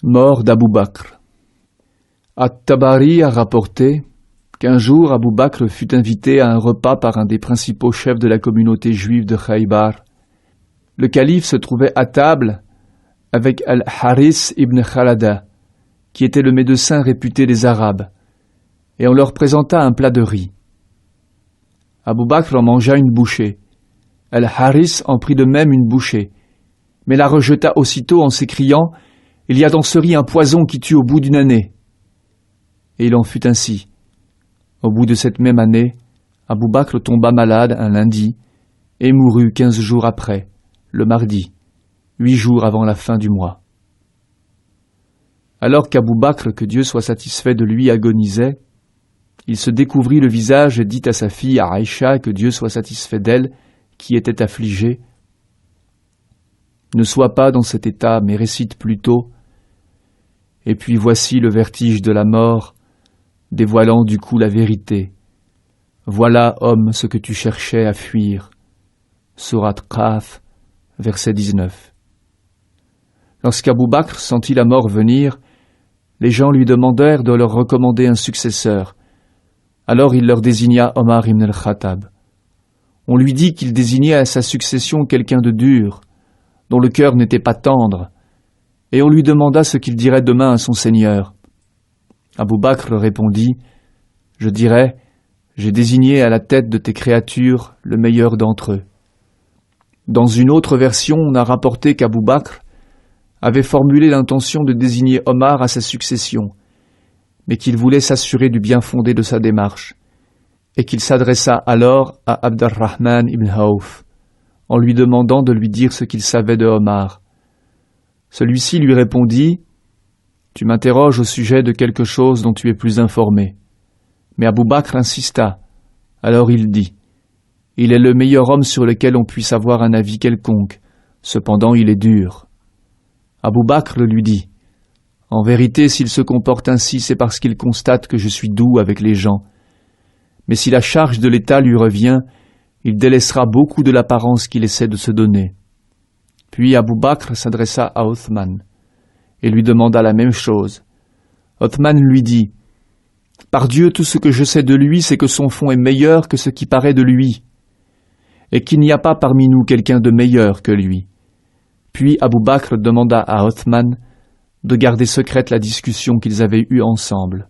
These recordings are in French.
Mort d'Abou Bakr. At-Tabari a rapporté qu'un jour Abou Bakr fut invité à un repas par un des principaux chefs de la communauté juive de Khaybar. Le calife se trouvait à table avec Al-Haris ibn Khalada, qui était le médecin réputé des Arabes, et on leur présenta un plat de riz. Abou Bakr en mangea une bouchée. Al-Haris en prit de même une bouchée, mais la rejeta aussitôt en s'écriant « Il y a dans ce riz un poison qui tue au bout d'une année ». Et il en fut ainsi. Au bout de cette même année, Abou Bakr tomba malade un lundi et mourut 15 jours après, le mardi, 8 jours avant la fin du mois. Alors qu'Abou Bakr, que Dieu soit satisfait de lui, agonisait, il se découvrit le visage et dit à sa fille Aïcha, que Dieu soit satisfait d'elle, qui était affligée, « Ne sois pas dans cet état, mais récite plutôt. Et puis voici le vertige de la mort, dévoilant du coup la vérité. Voilà, homme, ce que tu cherchais à fuir. » Sourate Qaf, verset 19. Lorsqu'Abou Bakr sentit la mort venir, les gens lui demandèrent de leur recommander un successeur. Alors il leur désigna Omar ibn al-Khattab. On lui dit qu'il désignait à sa succession quelqu'un de dur, dont le cœur n'était pas tendre, et on lui demanda ce qu'il dirait demain à son seigneur. Abou Bakr répondit « Je dirais, j'ai désigné à la tête de tes créatures le meilleur d'entre eux. » Dans une autre version, on a rapporté qu'Abou Bakr avait formulé l'intention de désigner Omar à sa succession, mais qu'il voulait s'assurer du bien fondé de sa démarche, et qu'il s'adressa alors à Abd-ar-Rahman ibn Awf, en lui demandant de lui dire ce qu'il savait de Omar. Celui-ci lui répondit « Tu m'interroges au sujet de quelque chose dont tu es plus informé. » Mais Abou Bakr insista. Alors il dit « Il est le meilleur homme sur lequel on puisse avoir un avis quelconque, cependant il est dur. » Abou Bakr lui dit « En vérité, s'il se comporte ainsi, c'est parce qu'il constate que je suis doux avec les gens. Mais si la charge de l'État lui revient, il délaissera beaucoup de l'apparence qu'il essaie de se donner. » Puis Abou Bakr s'adressa à Othman et lui demanda la même chose. Othman lui dit « Par Dieu, tout ce que je sais de lui, c'est que son fond est meilleur que ce qui paraît de lui, et qu'il n'y a pas parmi nous quelqu'un de meilleur que lui. » Puis Abou Bakr demanda à Othman de garder secrète la discussion qu'ils avaient eue ensemble.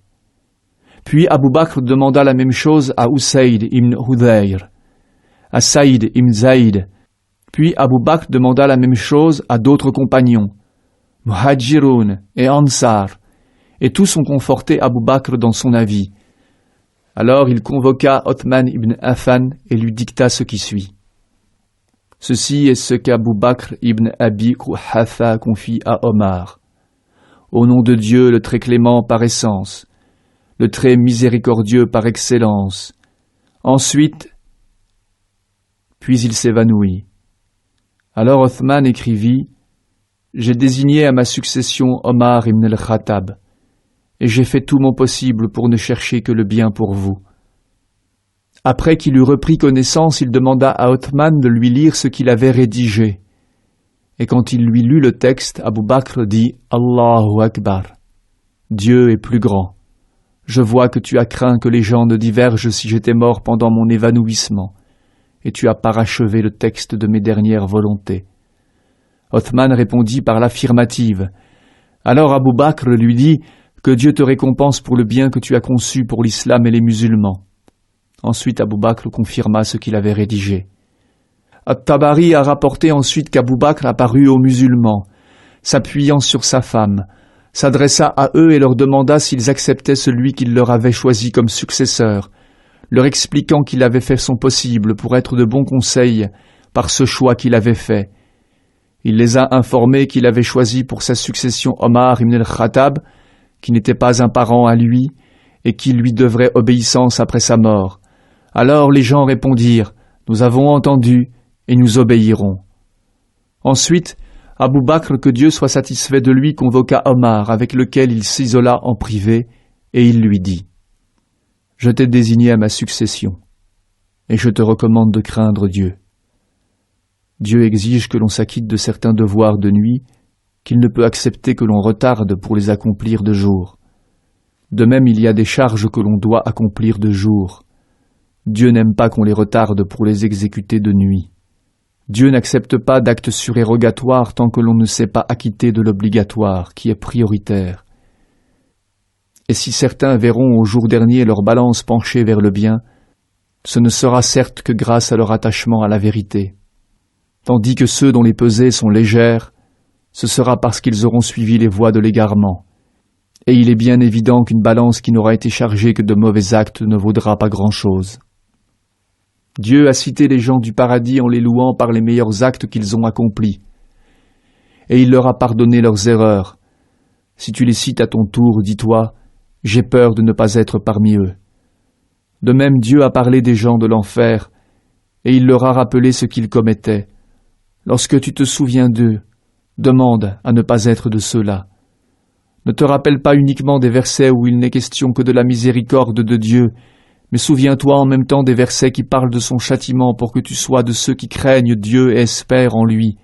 Puis Abou Bakr demanda la même chose à Usayd ibn Hudayr, à Saïd ibn Zaïd. Puis Abou Bakr demanda la même chose à d'autres compagnons, Muhajirun et Ansar, et tous ont conforté Abou Bakr dans son avis. Alors il convoqua Othman ibn Affan et lui dicta ce qui suit. Ceci est ce qu'Abou Bakr ibn Abi Quhafa confie à Omar. Au nom de Dieu, le très clément par essence, le très miséricordieux par excellence. Ensuite, puis il s'évanouit. Alors Othman écrivit « J'ai désigné à ma succession Omar ibn al-Khattab, et j'ai fait tout mon possible pour ne chercher que le bien pour vous. » Après qu'il eut repris connaissance, il demanda à Othman de lui lire ce qu'il avait rédigé. Et quand il lui lut le texte, Abou Bakr dit « Allahu Akbar, Dieu est plus grand. Je vois que tu as craint que les gens ne divergent si j'étais mort pendant mon évanouissement, et tu as parachevé le texte de mes dernières volontés. » Othman répondit par l'affirmative. Alors Abou Bakr lui dit « Que Dieu te récompense pour le bien que tu as conçu pour l'islam et les musulmans. » Ensuite Abou Bakr confirma ce qu'il avait rédigé. At-Tabari a rapporté ensuite qu'Abou Bakr apparut aux musulmans, s'appuyant sur sa femme, s'adressa à eux et leur demanda s'ils acceptaient celui qu'il leur avait choisi comme successeur, leur expliquant qu'il avait fait son possible pour être de bons conseils par ce choix qu'il avait fait. Il les a informés qu'il avait choisi pour sa succession Omar ibn al-Khattab, qui n'était pas un parent à lui, et qui lui devrait obéissance après sa mort. Alors les gens répondirent « Nous avons entendu et nous obéirons. » Ensuite, Abou Bakr, que Dieu soit satisfait de lui, convoqua Omar, avec lequel il s'isola en privé, et il lui dit « Je t'ai désigné à ma succession, et je te recommande de craindre Dieu. Dieu exige que l'on s'acquitte de certains devoirs de nuit qu'il ne peut accepter que l'on retarde pour les accomplir de jour. De même, il y a des charges que l'on doit accomplir de jour. Dieu n'aime pas qu'on les retarde pour les exécuter de nuit. Dieu n'accepte pas d'actes surérogatoires tant que l'on ne s'est pas acquitté de l'obligatoire, qui est prioritaire. Et si certains verront au jour dernier leur balance penchée vers le bien, ce ne sera certes que grâce à leur attachement à la vérité. Tandis que ceux dont les pesées sont légères, ce sera parce qu'ils auront suivi les voies de l'égarement. Et il est bien évident qu'une balance qui n'aura été chargée que de mauvais actes ne vaudra pas grand-chose. Dieu a cité les gens du paradis en les louant par les meilleurs actes qu'ils ont accomplis. Et il leur a pardonné leurs erreurs. Si tu les cites à ton tour, dis-toi, j'ai peur de ne pas être parmi eux. De même, Dieu a parlé des gens de l'enfer, et il leur a rappelé ce qu'ils commettaient. Lorsque tu te souviens d'eux, demande à ne pas être de ceux-là. Ne te rappelle pas uniquement des versets où il n'est question que de la miséricorde de Dieu, mais souviens-toi en même temps des versets qui parlent de son châtiment pour que tu sois de ceux qui craignent Dieu et espèrent en lui,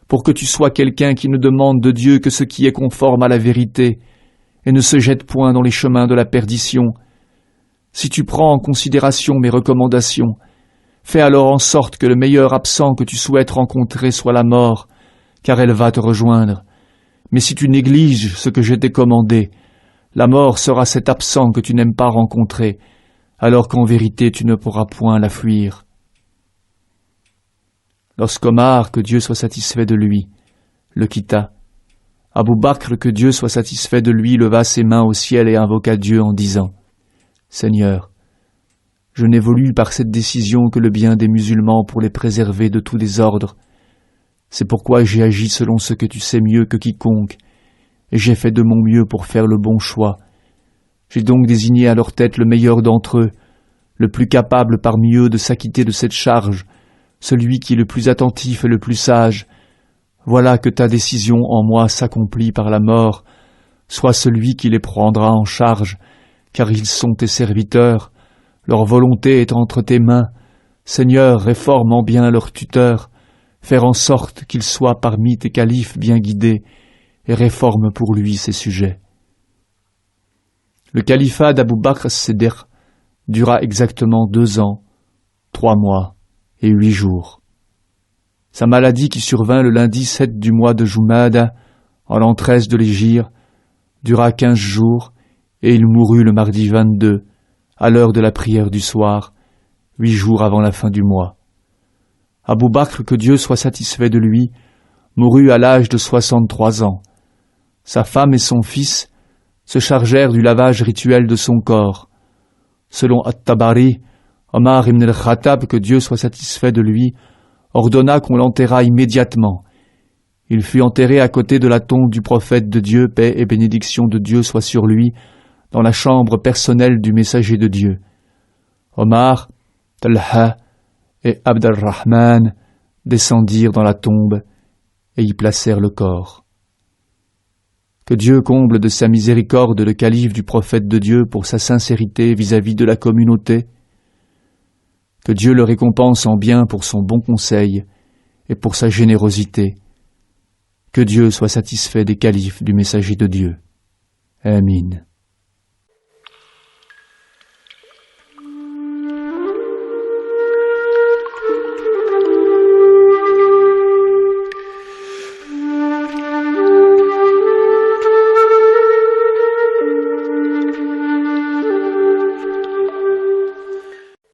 pour que tu sois quelqu'un qui ne demande de Dieu que ce qui est conforme à la vérité, et ne se jette point dans les chemins de la perdition. Si tu prends en considération mes recommandations, fais alors en sorte que le meilleur absent que tu souhaites rencontrer soit la mort, car elle va te rejoindre. Mais si tu négliges ce que je t'ai commandé, la mort sera cet absent que tu n'aimes pas rencontrer, alors qu'en vérité tu ne pourras point la fuir. Lorsqu'Omar, que Dieu soit satisfait de lui, le quitta, Abou Bakr, que Dieu soit satisfait de lui, leva ses mains au ciel et invoqua Dieu en disant « Seigneur, je n'ai voulu par cette décision que le bien des musulmans pour les préserver de tout désordre. C'est pourquoi j'ai agi selon ce que tu sais mieux que quiconque, et j'ai fait de mon mieux pour faire le bon choix. J'ai donc désigné à leur tête le meilleur d'entre eux, le plus capable parmi eux de s'acquitter de cette charge, celui qui est le plus attentif et le plus sage. Voilà que ta décision en moi s'accomplit par la mort. Sois celui qui les prendra en charge, car ils sont tes serviteurs. Leur volonté est entre tes mains. Seigneur, réforme en bien leur tuteur. Faire en sorte qu'il soit parmi tes califes bien guidés, et réforme pour lui ses sujets. Le califat d'Abou Bakr as-Siddiq dura exactement 2 ans, 3 mois et 8 jours. Sa maladie qui survint le lundi 7 du mois de Jumada, en l'an 13 de l'Hégire, dura 15 jours, et il mourut le mardi 22, à l'heure de la prière du soir, 8 jours avant la fin du mois. Abou Bakr, que Dieu soit satisfait de lui, mourut à l'âge de 63 ans. Sa femme et son fils se chargèrent du lavage rituel de son corps. Selon At-Tabari, Omar ibn al-Khattab, que Dieu soit satisfait de lui, ordonna qu'on l'enterrât immédiatement. Il fut enterré à côté de la tombe du prophète de Dieu, paix et bénédiction de Dieu soit sur lui, dans la chambre personnelle du messager de Dieu. Omar, Talha et Abd al-Rahman descendirent dans la tombe et y placèrent le corps. Que Dieu comble de sa miséricorde le calife du prophète de Dieu pour sa sincérité vis-à-vis de la communauté. Que Dieu le récompense en bien pour son bon conseil et pour sa générosité. Que Dieu soit satisfait des califes du messager de Dieu. Amin.